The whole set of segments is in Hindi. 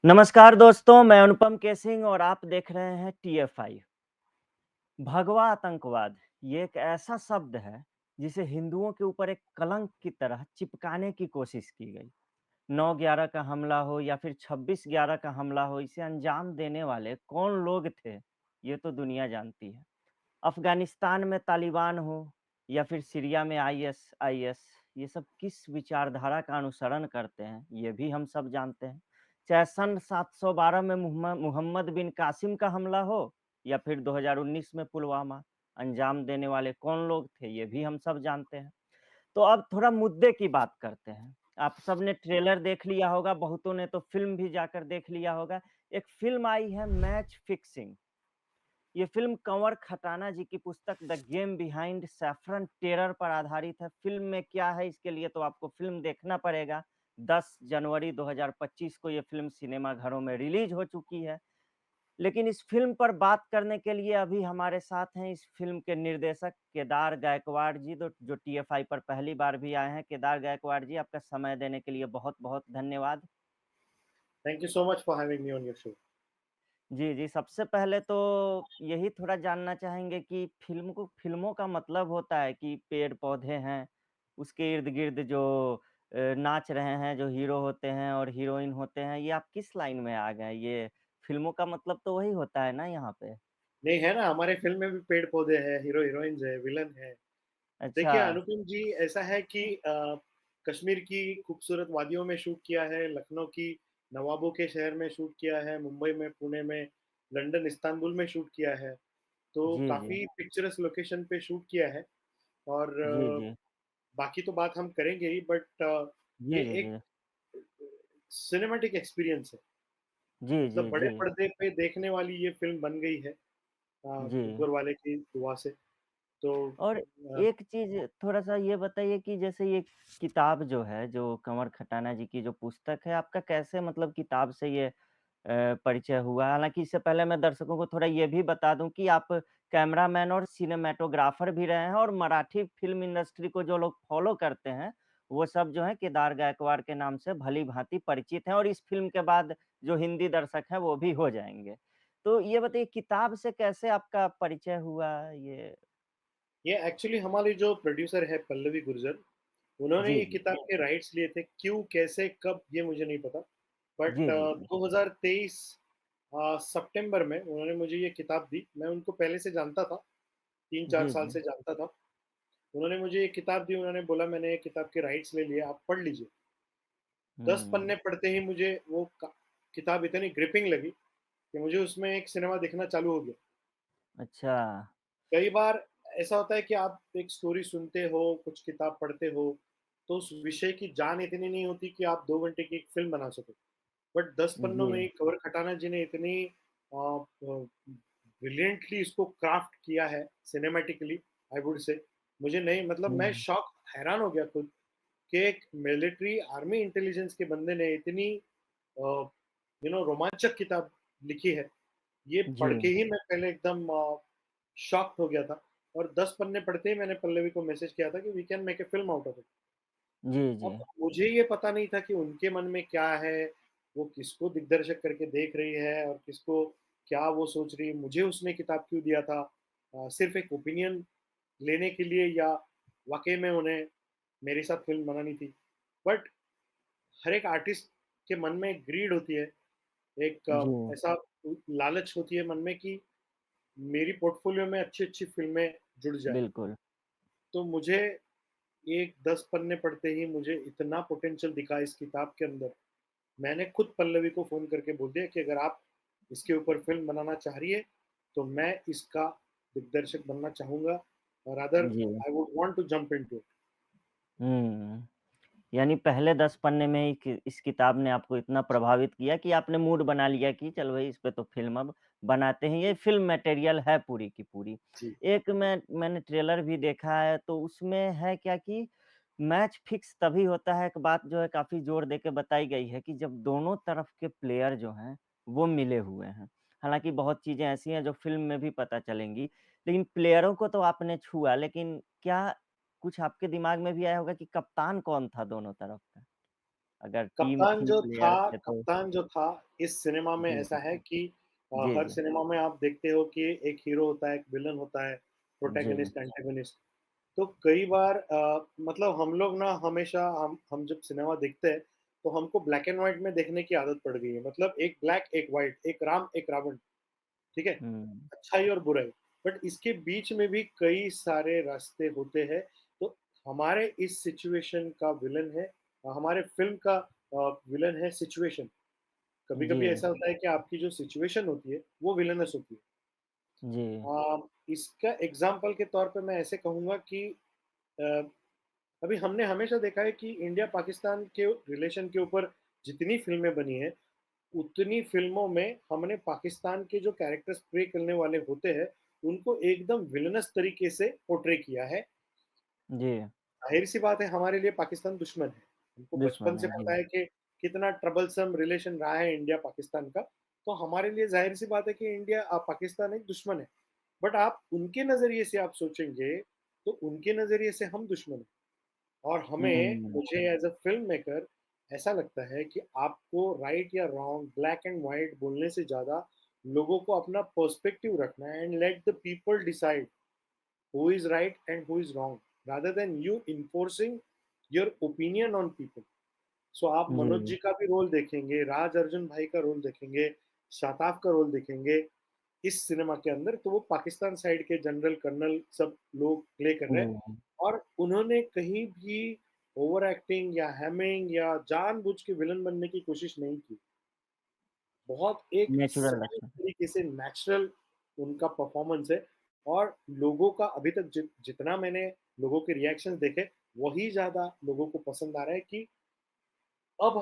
नमस्कार दोस्तों, मैं अनुपम केसिंग और आप देख रहे हैं टीएफआई। भगवा आतंकवाद ये एक ऐसा शब्द है जिसे हिंदुओं के ऊपर एक कलंक की तरह चिपकाने की कोशिश की गई। 9/11 का हमला हो या फिर 26/11 का हमला हो, इसे अंजाम देने वाले कौन लोग थे, ये तो दुनिया जानती है। अफ़गानिस्तान में तालिबान हो या फिर सीरिया में आईएस, ये सब किस विचारधारा का अनुसरण करते हैं, ये भी हम सब जानते हैं। चाहे सन 712 में मुहम्मद बिन कासिम का हमला हो या फिर 2019 में पुलवामा, अंजाम देने वाले कौन लोग थे, ये भी हम सब जानते हैं। तो अब थोड़ा मुद्दे की बात करते हैं। आप सबने ट्रेलर देख लिया होगा, बहुतों ने तो फ़िल्म भी जाकर देख लिया होगा। एक फ़िल्म आई है मैच फिक्सिंग। ये फ़िल्म कंवर खटाना जी की पुस्तक the game behind saffron terror पर आधारित है। फ़िल्म में क्या है, इसके लिए तो आपको फ़िल्म देखना पड़ेगा। 10 जनवरी 2025 को ये फ़िल्म सिनेमाघरों में रिलीज़ हो चुकी है। लेकिन इस फ़िल्म पर बात करने के लिए अभी हमारे साथ हैं इस फ़िल्म के निर्देशक केदार गायकवाड़ जी, दो जो टीएफआई पर पहली बार भी आए हैं। केदार गायकवाड़ जी, आपका समय देने के लिए बहुत-बहुत धन्यवाद। Thank you so much for having me on your show. जी, जी। सबसे पहले तो यही थोड़ा जानना चाहेंगे कि फ़िल्मों का मतलब होता है कि पेड़-पौधे हैं, उसके इर्द-गिर्द जो नाच रहे हैं, जो हीरो होते हैं और हीरोइन होते हैं, ये आप किस लाइन में आ गए? ये फ़िल्मों का मतलब तो वही होता है ना यहाँ पे? नहीं है ना, हमारे फ़िल्म में भी पेड़-पौधे हैं, हीरो-हीरोइन्स हैं, विलन हैं। अच्छा। देखिए अनुपम जी ऐसा है कि कश्मीर की खूबसूरत वादियों में शूट किया है, लखनऊ की नवाबों के शहर में शूट किया है, मुंबई में, पुणे में, लंदन, इस्तांबुल में शूट किया है। तो जी, जी। काफ़ी पिक्चरस लोकेशन पे शूट किया है और जी, जी। बाकी तो बात हम करेंगे ही बट ये जी, जी, एक जी। सिनेमैटिक एक्सपीरियंस है। जी, मतलब जी, बड़े जी। पर्दे पे देखने वाली ये फ़िल्म बन गई है जी। ऊपर वाले की दुआ से। तो और अ, एक चीज़ थोड़ा-सा ये बताइए कि जैसे ये किताब जो है, जो कंवर खटाना जी की जो पुस्तक है, आपका कैसे मतलब किताब से ये परिचय हुआ? हालाँकि इससे पहले मैं दर्शकों को थोड़ा ये भी बता दूँ कि आप कैमरामैन और सिनेमैटोग्राफ़र भी रहे हैं और मराठी फ़िल्म इंडस्ट्री को जो लोग फ़ॉलो करते हैं, वो सब जो है केदार गायकवाड़ के नाम से भली-भाँति परिचित हैं और इस फ़िल्म के बाद जो हिंदी दर्शक हैं, वो भी हो जाएँगे। तो ये बताइए किताब से कैसे आपका परिचय हुआ? ये ये एक्चुअली हमारे जो प्रोड्यूसर है पल्लवी गुर्जर, उन्होंने जी, ये जी। किताब के राइट्स लिए थे, क्यों, कैसे, कब ये मुझे नहीं पता। बट जी, जी, जी। 2023 सितंबर में उन्होंने मुझे ये किताब दी। मैं उनको पहले से जानता था, 3-4 जी, साल जी। से जानता था। उन्होंने मुझे ये किताब दी, उन्होंने बोला मैंने ये किताब के राइट्स ले लिए, आप पढ़ लीजिए। 10 हुँ। पन्ने पढ़ते ही मुझे वो किताब इतनी ग्रिपिंग लगी कि मुझे उसमें एक सिनेमा दिखना चालू हो गया। अच्छा। कई बार ऐसा होता है कि आप एक स्टोरी सुनते हो, कुछ किताब पढ़ते हो, तो उस विषय की जान इतनी नहीं होती कि आप 2 घंटे की एक फ़िल्म बना सको। बट 10 पन्नों जी। में ही कंवर खटाना जी ने इतनी ब्रिलियंटली इसको क्राफ्ट किया है सिनेमैटिकली आई वुड से। मुझे नहीं मतलब मैं हुँ। हैरान हो गया खुद कि एक मिलिट्री आर्मी इंटेलिजेंस के बंदे ने इतनी रोमांचक किताब लिखी है। ये जी। पढ़ के ही मैं पहले एकदम शॉक्ड हो गया था और 10 पन्ने पढ़ते ही मैंने पल्लवी को मैसेज किया था कि we can make a film out of it. जी, जी। अब मुझे ये पता नहीं था कि उनके मन में क्या है, वो किसको दिग्दर्शक करके देख रही है और किसको क्या वो सोच रही है, मुझे उसने किताब क्यों दिया था? सिर्फ़ एक ओपिनियन लेने के लिए या वाक़ई में उन्हें मेरे साथ फ़िल्म बनानी थी। बट हर एक आर्टिस्ट के मन में एक ग्रीड होती है, एक जी, ऐसा लालच होती है मन में कि मेरी पोर्टफ़ोलियो में अच्छी-अच्छी फ़िल्में जुड़ जाएँ। बिल्कुल। तो मुझे एक 10 पन्ने पढ़ते ही मुझे इतना पोटेंशियल दिखा इस किताब के अंदर। मैंने खुद पल्लवी को फ़ोन करके बोल दिया कि अगर आप इसके ऊपर फ़िल्म बनाना चाह रही है, तो मैं इसका दिग्दर्शक बनना चाहूँगा और अदर जी। I would want to jump into it. हुँ। यानी पहले 10 पन्ने में ही कि इस किताब ने आपको इतना प्रभावित किया कि आपने मूड बना लिया कि चल भई इस पे तो फ़िल्म अब बनाते हैं, ये फ़िल्म मटेरियल है पूरी की पूरी। जी। एक मैंने ट्रेलर भी देखा है तो उसमें है क्या कि मैच फिक्स तभी होता है, एक बात जो है काफ़ी ज़ोर देके बताई गई है कि जब दोनों तरफ के प्लेयर जो हैं, वो मिले हुए हैं। हालाँकि बहुत चीज़ें ऐसी हैं जो फ़िल्म में भी पता चलेंगी, लेकिन प्लेयरों को तो आपने छुआ, लेकिन क्या कुछ आपके दिमाग में भी आया होगा कि कप्तान कौन था दोनों तरफ का? अगर टीम कप्तान थी, जो था प्लेयर थे तो कप्तान जो था, इस सिनेमा में जी, ऐसा है कि जी, हर जी। सिनेमा में आप देखते हो कि एक हीरो होता है, एक विलन होता है, जी, प्रोटैगनिस्ट, एंटागनिस्ट। तो कई बार मतलब हम लोग ना हमेशा हम जब सिनेमा देखते हैं, तो हमको ब्लैक एंड व्हाइट में देखने की आदत पड़ गई है। मतलब एक ब्लैक, एक व्हाइट, एक राम, एक रावण, ठीक है? हुँ, अच्छाई और बुराई। बट इसके बीच में भी कई सारे रास्ते होते हैं। तो हमारे इस सिचुएशन का विलन है हमारे फ़िल्म का विलन है सिचुएशन। जी, कभी-कभी ऐसा होता है कि आपकी जो सिचुएशन होती है, वो विलेनस होती है। जी, इसका एग्ज़ाम्पल के तौर पे मैं ऐसे कहूँगा कि अ, अभी हमने हमेशा देखा है कि इंडिया-पाकिस्तान के रिलेशन के ऊपर जितनी फ़िल्में बनी हैं, उतनी फ़िल्मों में हमने पाकिस्तान के जो कैरेक्टर्स प्ले करने वाले होते हैं, उनको एकदम विलेनस तरीके से पोर्ट्रे किया है। जी, ज़ाहिर-सी बात है हमारे लिए पाकिस्तान दुश्मन है। हमको बचपन दुश्मन से है, पता जी। है कि कितना ट्रबलसम रिलेशन रहा है इंडिया-पाकिस्तान का। तो हमारे लिए ज़ाहिर-सी बात है कि पाकिस्तान एक दुश्मन है। बट आप उनके नज़रिए से आप सोचेंगे, तो उनके नज़रिए से हम दुश्मन हैं। और हुँ, मुझे एज़ अ फ़िल्म मेकर ऐसा लगता है कि आपको राइट या रॉन्ग, ब्लैक एंड व्हाइट बोलने से ज़्यादा लोगों को अपना पर्सपेक्टिव रखना है and let the people decide who is right and who is wrong rather than you enforcing your opinion on people. सो आप मनोज जी, जी का भी रोल देखेंगे, राज अर्जुन भाई का रोल देखेंगे, शाताब का रोल देखेंगे इस सिनेमा के अंदर, तो वो पाकिस्तान साइड के जनरल, कर्नल सब लोग प्ले कर रहे हैं हुँ, और उन्होंने कहीं भी ओवर एक्टिंग या हैमिंग या जानबूझ के विलन बनने की कोशिश नहीं की। बहुत एक नेचुरल सही लगा। तरीके से नेचुरल उनका परफॉर्मेंस है और लोगों का अभी तक जितना मैंने लोगों के रिएक्शंस देखे, वही ज़्यादा लोगों को पसंद आ रहा है कि अब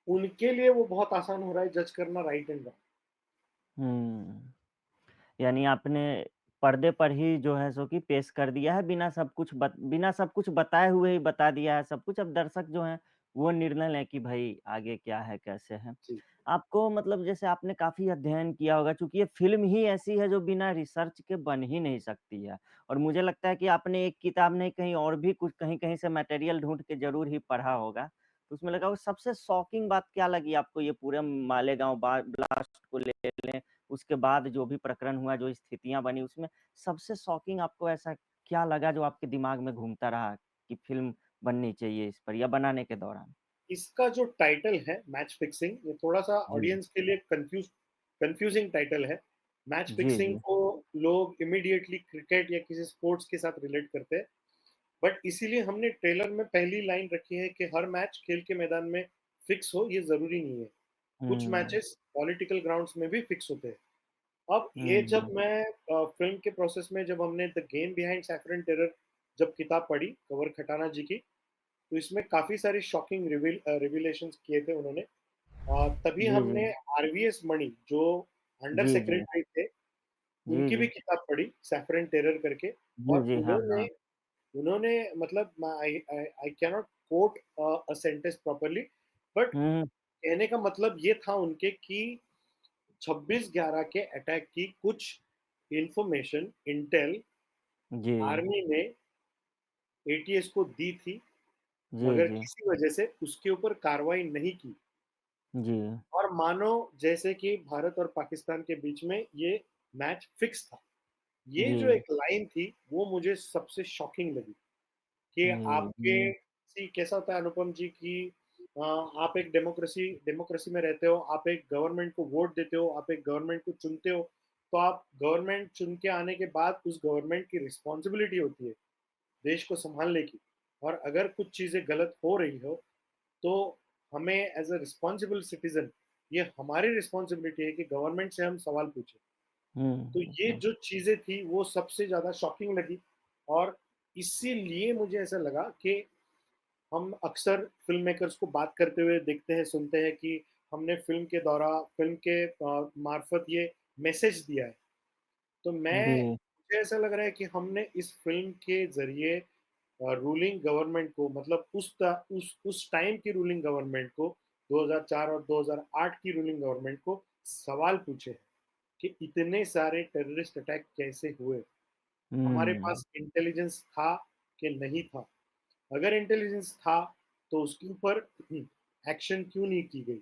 उनके लिए वो बहुत आसान हो रहा है जज करना राइट एंड रॉन्ग। हुँ। यानी आपने पर्दे पर ही जो है सो कि पेश कर दिया है, बिना सब कुछ बताए हुए ही बता दिया है सब कुछ। अब दर्शक जो हैं, वो निर्णय लें कि भई आगे क्या है, कैसे है। जी, आपको मतलब जैसे आपने काफ़ी अध्ययन किया होगा चूँकि ये फ़िल्म ही ऐसी है जो बिना रिसर्च के बन ही नहीं सकती है। और मुझे लगता है कि आपने एक किताब नहीं कहीं और भी कुछ कहीं-कहीं से मटेरियल ढूँढ के ज़रूर ही पढ़ा होगा। तो उसमें लगा वो सबसे शॉकिंग बात क्या लगी आपको ये पूरे मालेगाँव ब्लास्ट को ले लें, उसके बाद जो भी प्रकरण हुआ, जो स्थितियाँ बनी उसमें सबसे शॉकिंग आपको ऐसा क्या लगा जो आपके दिमाग में घूमता रहा कि फ़िल्म बननी चाहिए इस पर या बनाने के दौरान? इसका जो टाइटल है मैच फिक्सिंग, ये थोड़ा-सा जी। ऑडियंस के लिए कन्फ्यूजिंग टाइटल है। मैच जी, फिक्सिंग जी। को लोग इमीडिएटली क्रिकेट या किसी स्पोर्ट्स के साथ रिलेट करते हैं। बट इसीलिए हमने ट्रेलर में पहली लाइन रखी है कि हर मैच खेल के मैदान में फिक्स हो, ये ज़रूरी नहीं है। कुछ हुँ, मैचेस पॉलिटिकल ग्राउंड्स में भी फिक्स होते हैं। अब ये जब हुँ। मैं फ़िल्म के प्रोसेस में जब हमने the game behind saffron terror जब किताब पढ़ी, कंवर खटाना जी की, तो इसमें काफ़ी सारी शॉकिंग रिविलेशंस किए थे उन्होंने। तभी जी, जी। हमने आरवीएस मणि जो अंडर जी, जी। सेक्रेटरी थे, जी, उनकी भी जी। किताब पढ़ी सैफरन टेरर करके जी, और जी। हाँ, उन्होंने हाँ। उन्होंने मतलब I can not quote a sentence properly but hmm, कहने का मतलब ये था उनके कि 26/11 के अटैक की कुछ इन्फॉर्मेशन इंटेल जी। आर्मी ने एटीएस को दी थी, जी, मगर जी। किसी वजह से उसके ऊपर कार्रवाई नहीं की जी। और मानो जैसे कि भारत और पाकिस्तान के बीच में ये मैच फिक्स था। ये जो जी। एक लाइन थी, वो मुझे सबसे शॉकिंग लगी कि जी, आपके सी कैसा होता है अनुपम जी कि आप एक डेमोक्रेसी में रहते हो, आप एक गवर्नमेंट को वोट देते हो, आप एक गवर्नमेंट को चुनते हो, तो आप गवर्नमेंट चुन के आने के बाद उस गवर्नमेंट की रिस्पॉन्सिबिलिटी होती है, देश को सँभालने की और अगर कुछ चीज़ें गलत हो रही हो, तो हमें एज़ अ रिस्पॉन्सिबल सिटिज़न ये हमारी रिस्पॉन्सिबिलिटी है कि गवर्नमेंट से हम सवाल पूछें। तो हुँ, ये हुँ। जो चीज़ें थी वो सबसे ज़्यादा शॉकिंग लगी और इसीलिए मुझे ऐसा लगा कि हम अक्सर फ़िल्म मेकर्स को बात करते हुए देखते हैं, सुनते हैं कि हमने फ़िल्म के मार्फ़त ये मैसेज दिया है। तो जी। मुझे ऐसा लग रहा है कि हमने इस फ़िल्म के ज़रिए रूलिंग गवर्नमेंट को मतलब उस टाइम की रूलिंग गवर्नमेंट को 2004 और 2008 की रूलिंग गवर्नमेंट को सवाल पूछे हैं कि इतने सारे टेररिस्ट अटैक कैसे हुए? हमारे हुँ। पास इंटेलिजेंस था कि नहीं था? अगर इंटेलिजेंस था, तो उसके ऊपर एक्शन क्यों नहीं की गई?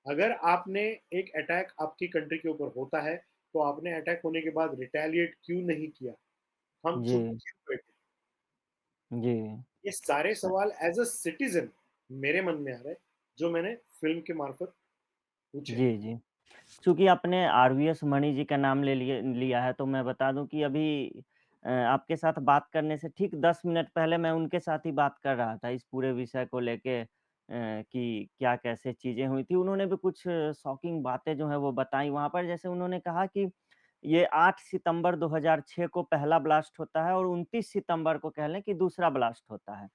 अगर आपने एक अटैक आपकी कंट्री के ऊपर होता है, तो आपने अटैक होने के बाद रिटेलिएट क्यों नहीं किया? हम चुप जी, क्यों बैठे? जी। ये सारे सवाल एज़ अ सिटिज़न मेरे मन में आ रहे हैं, जो मैंने फ़िल्म के मार्फ़त पूछे हैं। जी, जी। चूँकि आपने आरवीएस मणि जी का नाम लिया है, तो मैं बता दूँ कि अभी आपके साथ बात करने से ठीक 10 मिनट पहले मैं उनके साथ ही बात कर रहा था इस पूरे विषय को लेके कि क्या कैसे चीज़ें हुई थी। उन्होंने भी कुछ शॉकिंग बातें जो हैं वो बताई वहाँ पर। जैसे उन्होंने कहा कि ये 8 सितंबर 2006 को पहला ब्लास्ट होता है और 29 सितंबर को कह लें कि दूसरा ब्लास्ट होता है।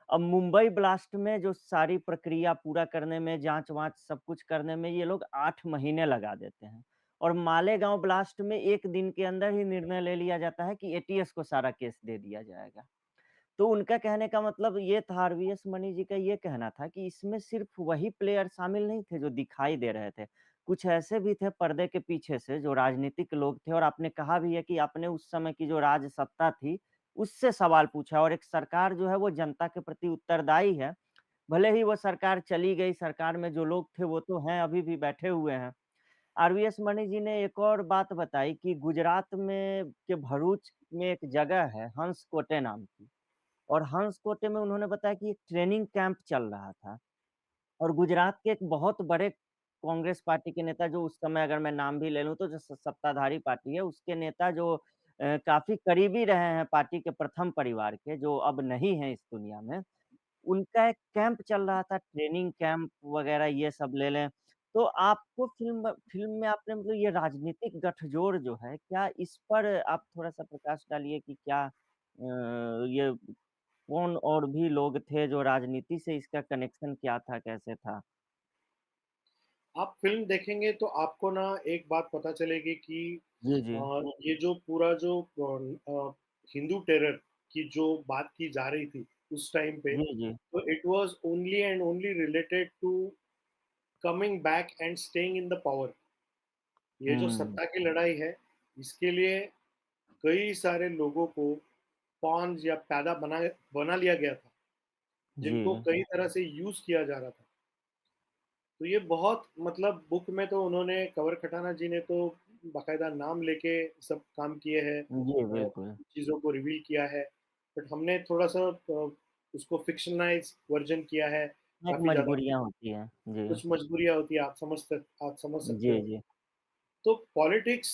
अब मुंबई ब्लास्ट में जो सारी प्रक्रिया पूरा करने में, जाँच-वाँच सब कुछ करने में ये लोग 8 महीने लगा देते हैं। और मालेगाँव ब्लास्ट में 1 दिन के अंदर ही निर्णय ले लिया जाता है कि एटीएस को सारा केस दे दिया जाएगा। तो उनका कहने का मतलब ये था आरवीएस मणि जी का ये कहना था कि इसमें सिर्फ़ वही प्लेयर शामिल नहीं थे जो दिखाई दे रहे थे। कुछ ऐसे भी थे पर्दे के पीछे से जो राजनीतिक लोग थे और आपने कहा भी है कि आपने उस समय की जो राजसत्ता थी, उससे सवाल पूछा और एक सरकार जो है वो जनता के प्रति उत्तरदायी है। भले ही वो सरकार चली गई, सरकार में जो लोग थे वो तो हैं, अभी भी बैठे हुए हैं। आरवीएस मणि जी ने एक और बात बताई कि गुजरात में के भरूच में एक जगह है हंस कोटे नाम की। और हंस कोटे में उन्होंने बताया कि एक ट्रेनिंग कैंप चल रहा था और गुजरात के एक बहुत बड़े कांग्रेस पार्टी के नेता जो उस समय अगर मैं नाम भी ले लूँ तो जो सत्ताधारी पार्टी है, उसके नेता जो काफ़ी करीबी रहे हैं पार्टी के प्रथम परिवार के, जो अब नहीं हैं इस दुनिया में, उनका एक कैंप चल रहा था, ट्रेनिंग कैंप वगैरह ये सब ले लें। तो आपको फ़िल्म में आपने मतलब ये राजनीतिक गठजोड़ जो है, क्या इस पर आप थोड़ा-सा प्रकाश डालिए कि क्या ये कौन और भी लोग थे जो राजनीति से इसका कनेक्शन क्या था, कैसे था? आप फ़िल्म देखेंगे तो आपको ना एक बात पता चलेगी कि जी, जी। ये जो पूरा जो हिंदू टेरर की जो बात की जा रही थी उस टाइम पे, जी, जी। तो it was only and only related to coming back and staying in the power. ये जो हुँ। सत्ता की लड़ाई है, इसके लिए कई सारे लोगों को पॉन्स या पैदा बना लिया गया था, जिनको जी। कई तरह से यूज़ किया जा रहा था। तो ये बहुत मतलब बुक में तो उन्होंने कंवर खटाना जी ने तो बाकायदा नाम लेके सब काम किए हैं जी, और बिल्कुल। चीज़ों को रिवील किया है। बट हमने थोड़ा-सा उसको फ़िक्शनाइज़ वर्ज़न किया है एक काफ़ी ज़्यादा। मजबूरियाँ होती हैं। जी। कुछ मजबूरियाँ होती है, आप समझ सकते जी, हो। जी। तो पॉलिटिक्स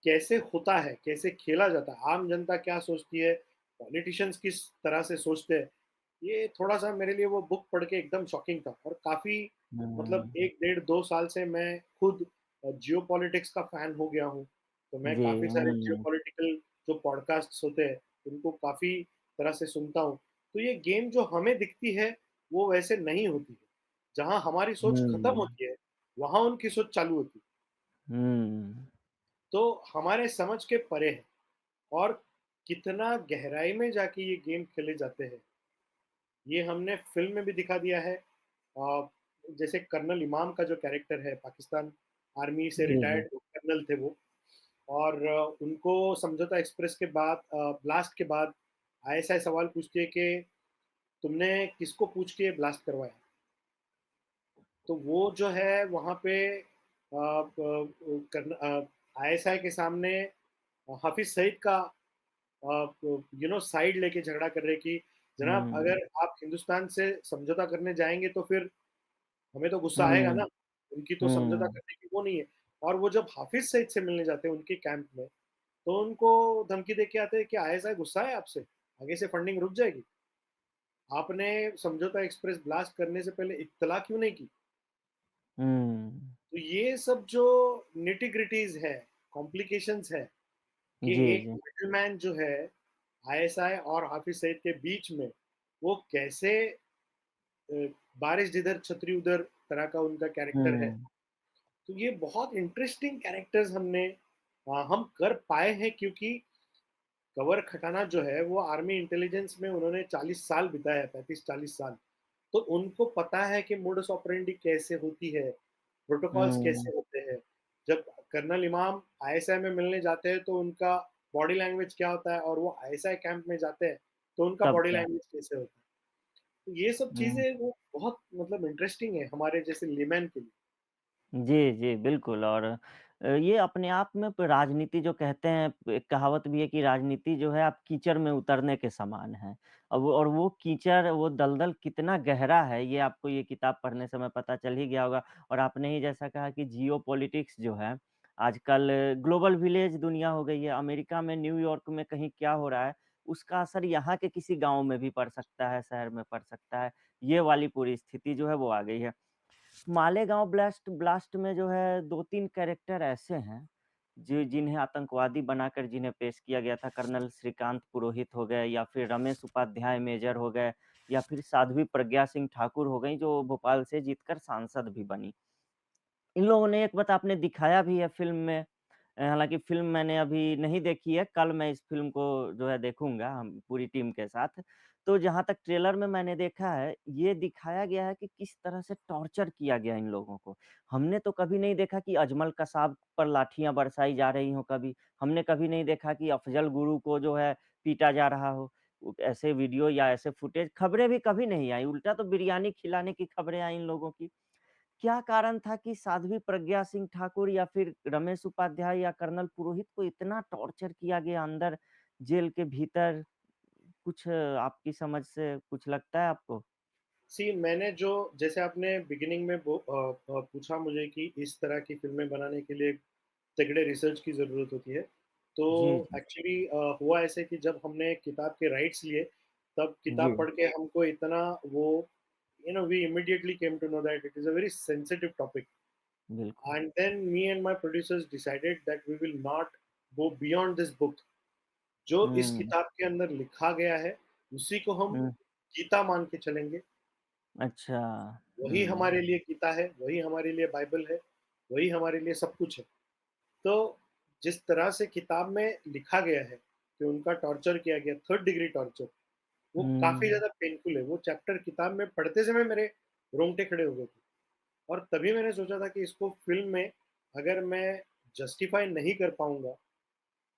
कैसे होता है, कैसे खेला जाता है, आम जनता क्या सोचती है, पॉलिटिशियंस किस तरह से सोचते हैं, ये थोड़ा-सा मेरे लिए वो बुक पढ़ के एकदम शॉकिंग था और काफ़ी मतलब हुँ। 1 डेढ़ 2 साल से मैं खुद जियोपॉलिटिक्स का फ़ैन हो गया हूँ। तो मैं जी, काफ़ी सारे हुँ। जियोपॉलिटिकल जो पॉडकास्ट्स होते हैं, उनको काफ़ी तरह से सुनता हूँ। तो ये गेम जो हमें दिखती है, वो वैसे नहीं होती है। जहाँ हमारी सोच खत्म हुँ। होती है, वहाँ उनकी सोच चालू होती है। हुँ। तो हमारे समझ के परे है और कितना गहराई में जाके ये गेम खेले जाते हैं, ये हमने फ़िल्म में भी दिखा दिया है। जैसे कर्नल इमाम का जो कैरेक्टर है, पाकिस्तान आर्मी से जी, जी। रिटायर्ड कर्नल थे वो और उनको समझौता एक्सप्रेस के बाद ब्लास्ट के बाद आईएसआई सवाल पूछती है कि तुमने किसको पूछ के ये ब्लास्ट करवाया? तो वो जो है वहाँ पे आईएसआई के सामने हाफ़िज़ सईद का साइड लेके झगड़ा कर रहे कि जनाब हुँ। अगर आप हिंदुस्तान से समझौता करने जाएँगे तो फिर हमें तो गुस्सा आएगा हुँ। ना, उनकी तो समझौता हुँ। करने की वो नहीं है। और वो जब हाफ़िज़ सईद से मिलने जाते हैं उनके कैंप में, तो उनको धमकी दे के आते हैं कि आईएसआई गुस्सा है आपसे, आगे से फंडिंग रुक जाएगी। आपने समझौता एक्सप्रेस ब्लास्ट करने से पहले इत्तला क्यों नहीं की? हुँ। तो ये सब जो निटी-ग्रिटीज़ है, कॉम्प्लिकेशंस है कि जी, एक जी। मिडलमैन जो है आईएसआई और हाफ़िज़ सईद के बीच में, वो कैसे बारिश जिधर छतरी उधर तरह का उनका कैरेक्टर है। हुँ। तो ये बहुत इंटरेस्टिंग कैरेक्टर्स हम कर पाए हैं क्योंकि कंवर खटाना जो है वो आर्मी इंटेलिजेंस में उन्होंने 40 साल बिताया है, 35-40 साल। तो उनको पता है कि मोडस ऑपरेंडी कैसे होती है, प्रोटोकॉल्स हुँ। कैसे होते हैं। जब कर्नल इमाम आईएसआई में मिलने जाते हैं तो उनका बॉडी लैंग्वेज क्या होता है और वो आईएसआई कैंप में जाते हैं, तो उनका तब बॉडी क्या? लैंग्वेज कैसे होता है। तो ये सब हुँ। चीज़ें वो बहुत मतलब इंटरेस्टिंग है हमारे जैसे लेमैन के लिए। जी, जी, बिल्कुल और ये अपने आप में प राजनीति जो कहते हैं, एक कहावत भी है कि राजनीति जो है आप कीचड़ में उतरने के समान है। अब वो कीचड़, वो दलदल कितना गहरा है, ये आपको ये किताब पढ़ने समय पता चल ही गया होगा और आपने ही जैसा कहा कि जियोपॉलिटिक्स जो है, आजकल ग्लोबल विलेज दुनिया हो गई है। अमेरिका में, न्यूयॉर्क में कहीं क्या हो रहा है, उसका असर यहाँ के किसी गाँव में भी पड़ सकता है, शहर में पड़ सकता है। ये वाली पूरी स्थिति जो है वो आ गई है। मालेगाँव ब्लास्ट ब्लास्ट में जो है 2-3 कैरेक्टर ऐसे हैं, जिन्हें आतंकवादी बनाकर जिन्हें पेश किया गया था, कर्नल श्रीकांत पुरोहित हो गए या फिर रमेश उपाध्याय मेजर हो गए या फिर साध्वी प्रज्ञा सिंह ठाकुर हो गईं, जो भोपाल से जीतकर सांसद भी बनी। इन लोगों ने एक बात आपने दिखाया भी है फ़िल्म में। हालाँकि फ़िल्म मैंने अभी नहीं देखी है, कल मैं इस फ़िल्म को जो है देखूँगा हम पूरी टीम के साथ। तो जहाँ तक ट्रेलर में मैंने देखा है, ये दिखाया गया है कि किस तरह से टॉर्चर किया गया इन लोगों को। हमने तो कभी नहीं देखा कि अजमल कसाब पर लाठियाँ बरसाई जा रही हों कभी। हमने कभी नहीं देखा कि अफ़ज़ल गुरु को जो है पीटा जा रहा हो। ऐसे वीडियो या ऐसे फुटेज खबरें भी कभी नहीं आई, उल्टा तो बिरयानी खिलाने की खबरें आई इन लोगों की। क्या कारण था कि साध्वी प्रज्ञा सिंह ठाकुर या फिर रमेश उपाध्याय या कर्नल पुरोहित को इतना टॉर्चर किया गया अंदर जेल के भीतर? कुछ आपकी समझ से कुछ लगता है आपको? सी मैंने जो जैसे आपने बिगिनिंग में पूछा मुझे कि इस तरह की फ़िल्में बनाने के लिए तगड़े रिसर्च की ज़रूरत होती है। तो जी, जी। एक्चुअली हुआ ऐसे कि जब हमने किताब के राइट्स लिए, तब जी, किताब पढ़ के हमको इतना वो we immediately came to know that it is a very sensitive topic बिल्कुल। And then me and my producers decided that we will not go beyond this book. जो इस हुँ, किताब के अंदर लिखा गया है, उसी को हम हुँ। गीता मान के चलेंगे। अच्छा। वही हुँ। हमारे लिए गीता है, वही हमारे लिए बाइबल है, वही हमारे लिए सब कुछ है। तो जिस तरह से किताब में लिखा गया है कि उनका टॉर्चर किया गया, 3rd डिग्री टॉर्चर, वो काफ़ी हुँ। ज़्यादा पेनफुल है। वो चैप्टर किताब में पढ़ते समय मेरे रोंगटे खड़े हो गए थे और तभी मैंने सोचा था कि इसको फ़िल्म में अगर मैं जस्टिफ़ाई नहीं कर पाऊँगा,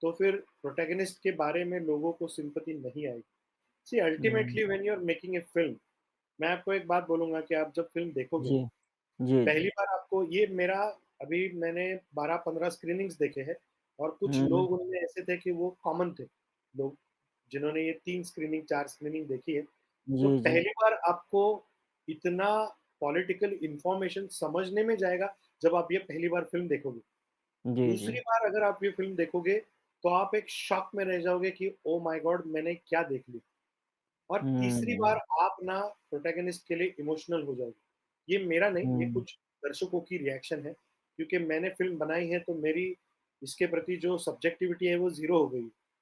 तो फिर प्रोटैगनिस्ट के बारे में लोगों को सिम्पैथी नहीं आएगी। See hmm. Ultimately when you are making a film, मैं आपको एक बात बोलूँगा कि आप जब फ़िल्म देखोगे, जी। जी, जी। पहली बार आपको ये मेरा अभी मैंने 12-15 स्क्रीनिंग्स देखे हैं और कुछ हुँ। लोग उनमें ऐसे थे कि वो कॉमन थे, लोग जिन्होंने ये 3 स्क्रीनिंग, 4 स्क्रीनिंग देखी है। तो जी, जी। पहली बार आपको इतना पॉलिटिकल इन्फॉर्मेशन समझने में जाएगा, जब आप ये पहली बार फ़िल्म देखोगे। जी, जी। दूसरी बार अगर आप ये फ़िल्म देखोगे, तो आप एक शॉक में रह जाओगे कि ओह माय गॉड! मैंने क्या देख लिया। और तीसरी बार हुँ। आप ना प्रोटैगनिस्ट के लिए इमोशनल हो जाओगे। ये मेरा नहीं, ये हुँ। कुछ दर्शकों की रिएक्शन है, क्योंकि मैंने फ़िल्म बनाई है तो मेरी इसके प्रति जो सब्जेक्टिविटी है वो ज़ीरो हो गई। तो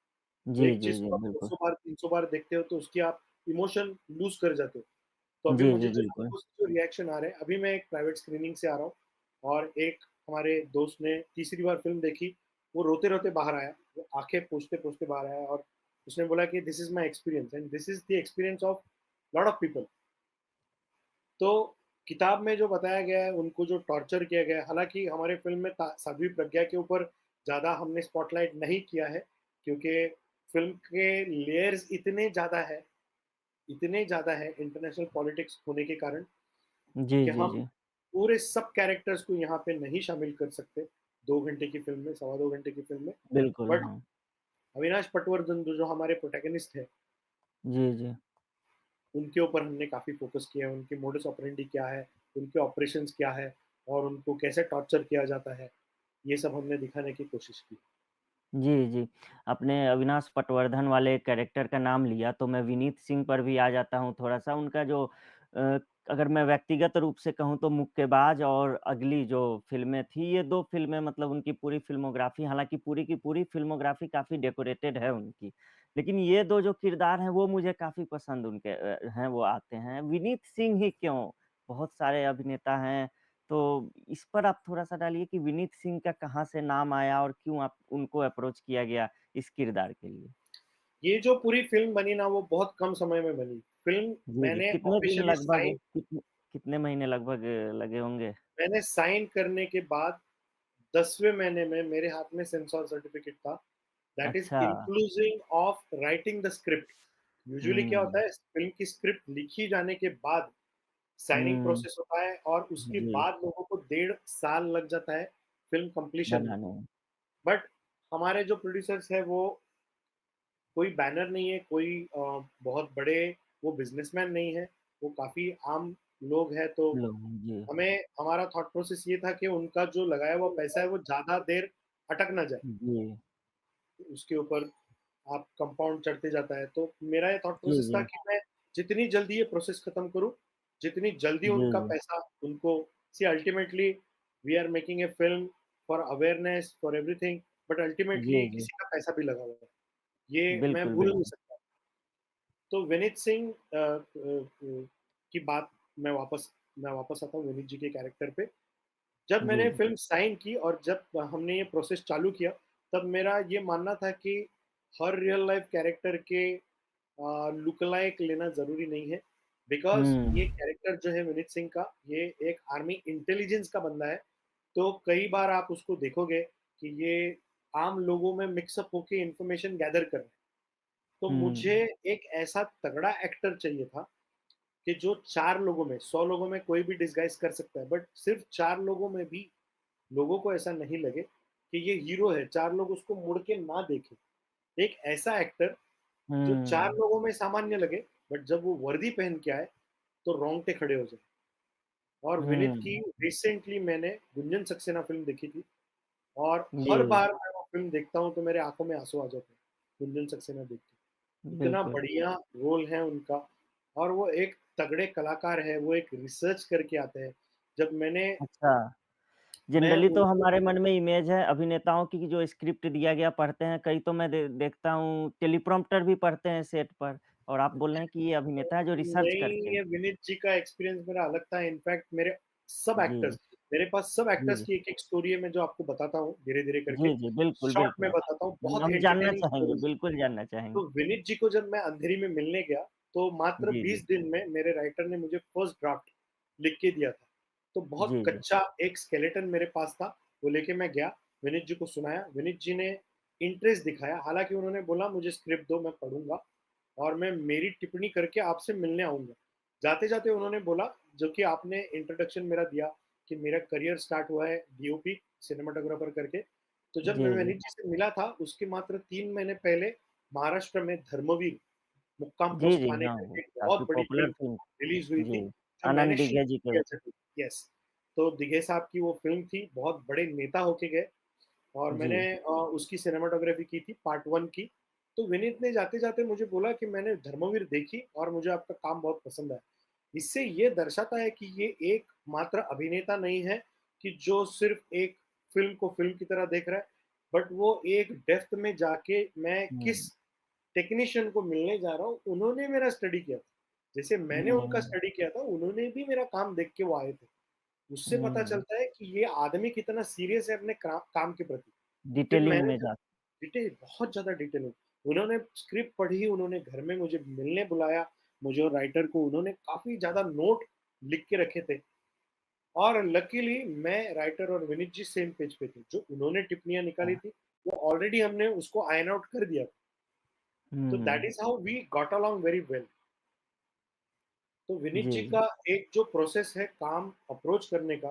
जी, एक जी, चीज़ जी, को आप बिल्कुल। 200 बार, 300 बार देखते हो तो उसकी आप इमोशन लूज़ कर जाते हो। तो अभी जी, मुझे जी, जो बिल्कुल। लोगों से जो रिएक्शन आ रहे हैं, अभी मैं एक प्राइवेट स्क्रीनिंग से आ रहा हूँ और एक हमारे दोस्त ने तीसरी बार फ़िल्म देखी, वो रोते-रोते बाहर आया, वो आँखें पोंछते-पोंछते बाहर आया और उसने बोला कि this is my experience and this is the experience of lot of people. तो किताब में जो बताया गया है, उनको जो टॉर्चर किया गया है, हालाँकि हमारे फ़िल्म में ता साध्वी प्रज्ञा के ऊपर ज़्यादा हमने स्पॉटलाइट नहीं किया है, क्योंकि फ़िल्म के लेयर्स इतने ज़्यादा हैं इंटरनेशनल पॉलिटिक्स होने के कारण जी, कि जी, हम जी। पूरे सब कैरेक्टर्स को यहाँ पे नहीं शामिल कर सकते, 2 घंटे की फ़िल्म में, सवा 2 घंटे की फ़िल्म में। बिल्कुल, बट हाँ। अविनाश पटवर्धन जो जो हमारे प्रोटैगनिस्ट हैं, जी, जी। उनके ऊपर हमने काफ़ी फ़ोकस किया है, उनकी मोडस ऑपरेंडी क्या है, उनके ऑपरेशंस क्या है और उनको कैसे टॉर्चर किया जाता है, ये सब हमने दिखाने की कोशिश की। जी, जी। आपने अविनाश पटवर्धन वाले कैरेक्टर का नाम लिया तो मैं विनीत सिंह पर भी आ जाता हूँ थोड़ा-सा। उनका जो अगर मैं व्यक्तिगत रूप से कहूँ तो मुक्केबाज़ और अगली जो फ़िल्में थी, ये 2 फ़िल्में मतलब उनकी पूरी फ़िल्मोग्राफ़ी, हालाँकि पूरी की पूरी फ़िल्मोग्राफ़ी काफ़ी डेकोरेटेड है उनकी। लेकिन ये 2 जो किरदार हैं वो मुझे काफ़ी पसंद उनके हैं, वो आते हैं। विनीत सिंह ही क्यों? बहुत सारे अभिनेता हैं, तो इस पर आप थोड़ा-सा डालिए कि विनीत सिंह का कहाँ से नाम आया और क्यों आप उनको अप्रोच किया गया इस किरदार के लिए? ये जो पूरी फ़िल्म बनी ना, वो बहुत कम समय में बनी। फ़िल्म जी, जी। मैंने कितने दिन ऑफ़िशियली लगभग साइन कितने महीने लगभग लगे होंगे? मैंने साइन करने के बाद 10वें महीने में मेरे हाथ में सेंसर सर्टिफ़िकेट था, दैट इज़ अच्छा। Inclusive of writing the script. Usually क्या हुँ, होता है फ़िल्म की स्क्रिप्ट लिखी जाने के बाद साइनिंग हुँ, प्रोसेस होता है और उसके जी, बाद लोगों को 1.5 साल लग जाता है फ़िल्म कंप्लीशन में। बनाने में। बट हमारे जो प्रोड्यूसर्स हैं वो कोई बैनर नहीं है, कोई बहुत बड़े वो बिज़नेसमैन नहीं है, वो काफ़ी आम लोग हैं तो लोग जी, हमें हमारा थॉट प्रोसेस ये था कि उनका जो लगाया हुआ पैसा है वो ज़्यादा देर अटक ना जाए, जी, उसके ऊपर आप कंपाउंड चढ़ते जाता है। तो मेरा ये थॉट जी, प्रोसेस था जी, कि मैं जितनी जल्दी ये प्रोसेस खत्म करूँ, जितनी जल्दी जी, उनका जी, पैसा उनको see ultimately we are making a film for awareness, for everything but ultimately जी, जी, किसी का पैसा भी लगा हुआ है। ये मैं बिल्कुल, भूल नहीं बिल्कुल। सकता। तो विनीत सिंह की बात मैं वापस आता हूँ विनीत जी के कैरेक्टर पे। जब जी, मैंने फ़िल्म साइन की और जब हमने ये प्रोसेस चालू किया, तब मेरा ये मानना था कि हर रियल लाइफ़ कैरेक्टर के लुक अलाइक लेना ज़रूरी नहीं है। बिकॉज़ ये हुँ, कैरेक्टर जो है विनीत सिंह का, ये एक आर्मी इंटेलिजेंस का बंदा है। तो कई बार आप उसको देखोगे कि ये आम लोगों में मिक्स अप होके इन्फॉर्मेशन गैदर कर रहा है। तो मुझे हुँ, एक ऐसा तगड़ा एक्टर चाहिए था कि जो 4 लोगों में 100 लोगों में कोई भी डिसगाइज़ कर सकता है, बट सिर्फ़ 4 लोगों में भी लोगों को ऐसा नहीं लगे कि ये हीरो है, 4 लोग उसको मुड़ के ना देखें। एक ऐसा एक्टर जो 4 हुँ, लोगों में सामान्य लगे, बट जब वो वर्दी पहन के आए, तो रोंगटे खड़े हो जाएँ। और विनीत की हुँ, रिसेंटली मैंने गुंजन सक्सेना फ़िल्म देखी थी और हर जी, बार मैं वो फ़िल्म देखता हूँ, तो मेरे आँखों में आँसू आ जाते हैं, गुंजन सक्सेना देख के। इतना बिल्कुल। बढ़िया रोल है उनका और वो एक तगड़े कलाकार हैं, वो एक रिसर्च करके आते हैं। जब अच्छा, मैं जनरली तो उनको हमारे मन में इमेज है अभिनेताओं की कि जो स्क्रिप्ट दिया गया पढ़ते हैं, कई तो मैं देखता हूँ टेलीप्रॉम्प्टर भी पढ़ते हैं सेट पर और आप बोल रहे हैं कि ये अभिनेता है जो रिसर्च करते नहीं, हैं। ये विनीत जी का एक्सपीरियंस मेरा अलग था। इनफैक्ट जी, मेरे पास सब जी, एक्टर्स जी। की एक-एक स्टोरी है मैं जो आपको बताता हूँ, धीरे-धीरे करके। जी, जी, बिल्कुल, शॉर्ट में बिल्कुल। बताता हूँ, बहुत हम जानना एंटरटेनिंग चाहेंगे, स्टोरीज़ है। बिल्कुल जानना चाहेंगे। तो विनीत जी को जब मैं अंधेरी में मिलने गया, तो मात्र जी, जी। 20 दिन में मेरे राइटर ने मुझे फर्स्ट ड्राफ्ट लिख के दिया था। तो बहुत जी, जी। कच्चा एक स्केलेटन मेरे पास था, वो लेके मैं गया, विनीत जी को सुनाया, विनीत जी ने इंटरेस्ट दिखाया, हालाँकि उन्होंने बोला मुझे स्क्रिप्ट दो मैं पढ़ूँगा और मैं मेरी टिप्पणी करके आपसे मिलने आऊँगा। जाते-जाते उन्होंने बोला, जो कि आपने इंट्रोडक्शन मेरा दिया कि मेरा करियर स्टार्ट हुआ है डीओपी, सिनेमेटोग्राफर करके। तो जब मैं जी, जी। विनीत जी से मिला था, उसके मात्र 3 महीने पहले महाराष्ट्र में धर्मवीर मुक्काम जी, पोस्ट जी, थाने हाँ, वो करके एक काफ़ी बहुत बड़ी पॉपुलर फ़िल्म फ़िल्म रिलीज़ हुई थी, जी, जो मैंने आनंद शूट दिग्गज जी के किया था। यस, तो दिघे साहब की वो फ़िल्म थी, बहुत बड़े नेता होके गए और मैंने जी, उसकी सिनेमेटोग्राफ़ी की थी पार्ट 1 की। तो विनीत ने जाते-जाते मुझे बोला कि मैंने धर्मवीर देखी और मुझे आपका काम बहुत पसंद आया। इससे ये दर्शाता है कि ये एक मात्र अभिनेता नहीं है कि जो सिर्फ़ एक फ़िल्म को फ़िल्म की तरह देख रहा है, बट वो एक डेप्थ में जाके मैं हुँ, किस टेक्नीशियन को मिलने जा रहा हूँ, उन्होंने मेरा स्टडी किया था। जैसे मैंने उनका हुँ, स्टडी किया था, उन्होंने भी मेरा काम देख के वो आए थे। उससे पता हुँ, चलता है कि ये आदमी कितना सीरियस है अपने काम के प्रति। फिर डिटेलिंग मैंने में जब जा डिटेल बहुत ज़्यादा डिटेल में उन्होंने स्क्रिप्ट पढ़ी, उन्होंने घर में मुझे मिलने बुलाया, मुझे और राइटर को उन्होंने काफ़ी ज़्यादा नोट लिख के रखे थे और लकीली मैं राइटर और विनीत जी सेम पेज पे थे। जो उन्होंने टिप्पणियाँ निकाली था। थी, वो ऑलरेडी हमने उसको आयरन आउट कर दिया था। तो that hmm, is how we got along very well. तो विनीत जी, जी जी। का एक जो प्रोसेस है काम अप्रोच करने का,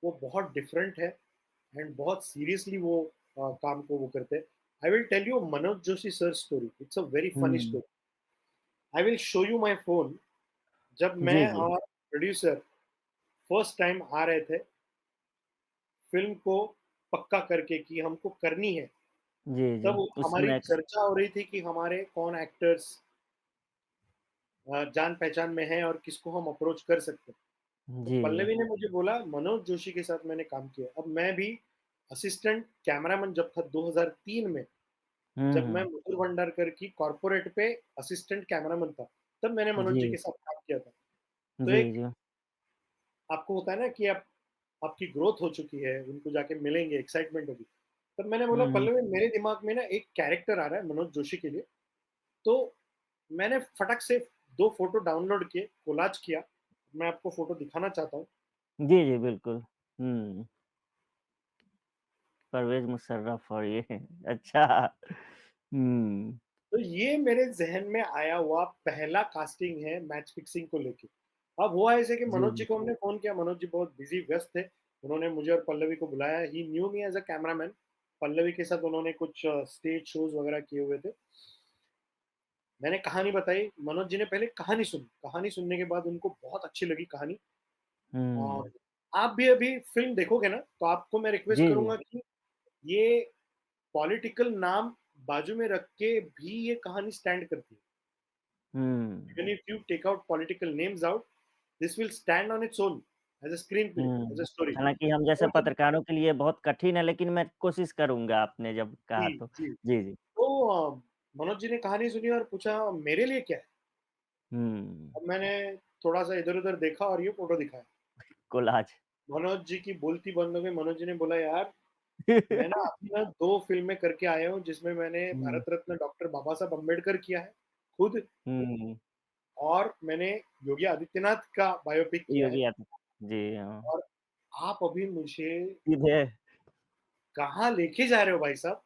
वो बहुत डिफरेंट है एंड बहुत सीरियसली वो काम को वो करते हैं। I will tell you Manoj Joshi sir story, it's a very funny hmm, story. I will show you my phone. जब जी, मैं जी। और प्रोड्यूसर फर्स्ट टाइम आ रहे थे, फ़िल्म को पक्का करके कि हमको करनी है, जी, जी। तब उस हमारी समय चर्चा हो रही थी कि हमारे कौन एक्टर्स जान-पहचान में हैं और किसको हम अप्रोच कर सकते हैं। तो जी, जी। पल्लवी ने मुझे बोला मनोज जोशी के साथ मैंने काम किया। अब मैं भी असिस्टेंट कैमरामैन जब था 2003 में, हुँ, जब मैं हुँ। मधुर भंडारकर की कॉर्पोरेट पे असिस्टेंट कैमरामैन था, तब मैंने मनोज जी जी, के साथ काम किया था। तो जी, एक जी। आपको होता है ना कि आप आपकी ग्रोथ हो चुकी है, उनको जाके मिलेंगे, एक्साइटमेंट होगी। तब मैंने बोला हुँ, हुँ। पल्लवी मेरे दिमाग में ना एक कैरेक्टर आ रहा है मनोज जोशी के लिए, तो मैंने फटक से 2 फ़ोटो डाउनलोड किए, कोलाज किया। मैं आपको फ़ोटो दिखाना चाहता हूँ। जी, जी, बिल्कुल। हुँ, परवेज़ मुशर्रफ और ये अच्छा। हुँ। तो ये मेरे ज़हन में आया हुआ पहला कास्टिंग है मैच फिक्सिंग को लेके। अब हुआ ऐसे कि जी, मनोज जी जी। को हमने फ़ोन किया, मनोज जी बहुत बिज़ी व्यस्त थे। उन्होंने मुझे और पल्लवी को बुलाया, he knew me as a cameraman. Pallavi के साथ उन्होंने कुछ स्टेज शोज़ वगैरह किए हुए थे। मैंने कहानी बताई, मनोज जी ने पहले कहानी सुनी। कहानी सुनने के बाद उनको बहुत अच्छी लगी कहानी। और हुँ। आप भी अभी फ़िल्म देखोगे ना, तो आपको मैं रिक्वेस्ट जी, जी। करूँगा कि ये पॉलिटिकल नाम बाजू में रख के भी ये कहानी स्टैंड करती है। हुँ। Even if you take out political names out, this will stand on its own as a screenplay, as a hmm. story. हालाँकि हम जैसे और जब पत्रकारों के लिए बहुत कठिन है, लेकिन मैं कोशिश करूँगा आपने जब कहा जी, तो। जी। जी, जी। तो मनोज जी ने कहानी सुनी और पूछा मेरे लिए क्या है? हुँ। अब मैंने थोड़ा-सा इधर-उधर देखा और ये फ़ोटो दिखाया। कोलाज। मनोज जी की बोलती बंद हो गई, मनोज जी ने बोला यार मैं ना अभी ना 2 फ़िल्में करके आया हूँ जिसमें मैंने हुँ। भारत रत्न डॉक्टर बाबा साहब अम्बेडकर किया है, खुद हुँ। और मैंने योगी आदित्यनाथ का बायोपिक किया है योगी आदित्य जी, हाँ। और आप अभी मुझे सीधे कहाँ लेके जा रहे हो भाई साहब?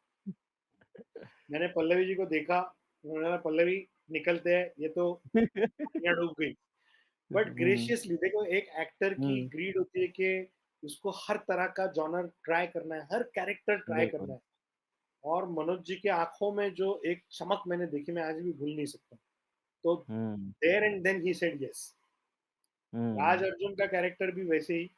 मैंने पल्लवी जी को देखा, उन्होंने बोला पल्लवी निकलते हैं, ये तो दुनिया डूब गई। बट हुँ, ग्रेशियसली देखो एक एक्टर की हुँ। ग्रीड होती है कि उसको हर तरह का जॉनर ट्राई करना है, हर कैरेक्टर ट्राई करना बिल्कुल। है और मनोज जी की आँखों में जो एक चमक मैंने देखी मैं आज भी भूल नहीं सकता। तो hmm, there and then he said yes. Raj हुँ। अर्जुन का कैरेक्टर भी वैसे ही,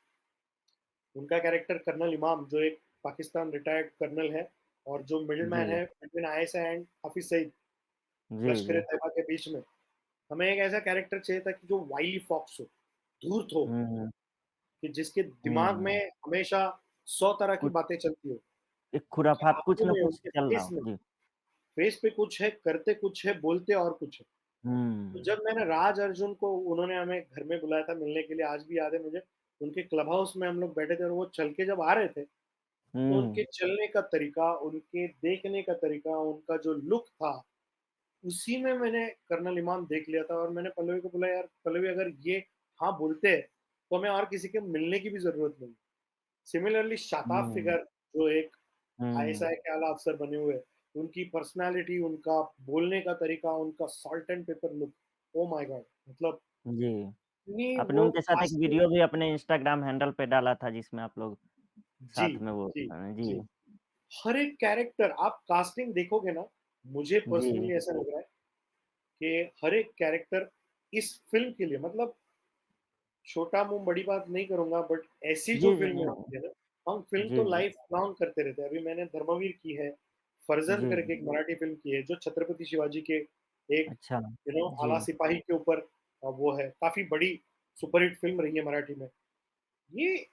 उनका कैरेक्टर कर्नल इमाम जो एक पाकिस्तान रिटायर्ड कर्नल है और जो मिडलमैन जी। है between ISI and Hafiz Saeed, जी, जी। लश्कर-ए-तैयबा के बीच में। हमें एक ऐसा कैरेक्टर चाहिए था कि जो वाइली फॉक्स हो, धूर्त हो, हुँ, कि जिसके दिमाग हुँ। में हमेशा 100 तरह की कुछ बातें चलती हो, एक उनकी खुराफात कुछ आँखों न में, कुछ उनके चल रहा हो। जी। फेस पे कुछ है, करते कुछ है, बोलते और कुछ है। तो हुँ, जब मैंने राज अर्जुन को उन्होंने हमें घर में बुलाया था मिलने के लिए, आज भी याद है मुझे, उनके क्लब हाउस में हम लोग बैठे थे और वो चल के जब आ रहे थे, तो उनके हुँ। चलने का तरीका, उनके देखने का तरीका, उनका जो लुक था, उसी में मैंने कर्नल इमाम देख लिया था और मैंने पल्लवी को बोला, "यार पल्लवी अगर ये हाँ बोलते हैं, तो हमें और किसी के मिलने की भी ज़रूरत नहीं।" सिमिलरली शादाब हुँ, फिगर जो एक हुँ। आईएसआई के आला अफ़सर बने हुए हैं, उनकी पर्सनैलिटी, उनका बोलने का तरीका, उनका salt and paper look, oh my God! मतलब जी। इतनी आपने वो उनके साथ एक कास्टिंग वीडियो भी अपने इंस्टाग्राम हैंडल पे डाला था जिसमें आप लोग जी, साथ में वो जी, जी। जी। हर एक कैरेक्टर आप कास्टिंग देखोगे ना, मुझे जी, पर्सनली ऐसा लग रहा है कि हर एक कैरेक्टर इस फ़िल्म के लिए मतलब छोटा मुँह बड़ी बात नहीं करूँगा बट ऐसी जो जी, जी, फ़िल्में नहीं। होती है ना, हम फ़िल्म जी, तो जी। लाइफ़ लॉन्ग करते रहते हैं। अभी मैंने धर्मवीर की है, फर्ज़ंद जी, करके जी। एक मराठी फ़िल्म की है, जो छत्रपति शिवाजी के एक अच्छा। जी। आला सिपाही के ऊपर वो है, काफ़ी बड़ी सुपरहिट फ़िल्म रही है मराठी में।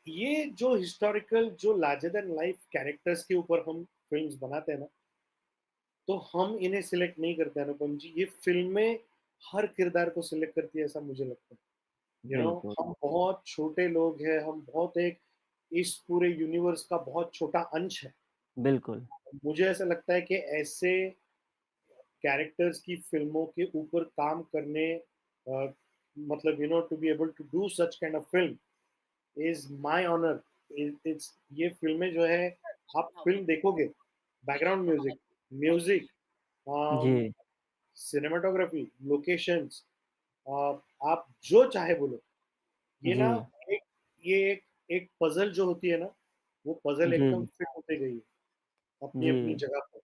ये जो हिस्टोरिकल जो लार्जर दैन लाइफ़ कैरेक्टर्स के ऊपर हम फ़िल्म्स बनाते हैं ना, तो हम इन्हें सिलेक्ट नहीं करते अनुपम जी, ये फ़िल्में हर किरदार को सिलेक्ट करती है ऐसा मुझे लगता है। बिल्कुल, हम बहुत छोटे लोग हैं, हम बहुत एक इस पूरे यूनिवर्स का बहुत छोटा अंश है। बिल्कुल। मुझे ऐसा लगता है कि ऐसे कैरेक्टर्स की फ़िल्मों के ऊपर काम करने मतलब to be able to do such kind of film is my honour. It's ये फ़िल्में जो है आप फ़िल्म देखोगे, बैकग्राउंड म्यूज़िक, म्यूज़िक अ, जी, सिनेमेटोग्राफी, लोकेशंस आप जो चाहे बोलो। ये जी, ना एक ये एक पज़ल जो होती है ना, वो पज़ल जी, एकदम जी, फिट होते गई है, अपनी-अपनी जी। जगह पर।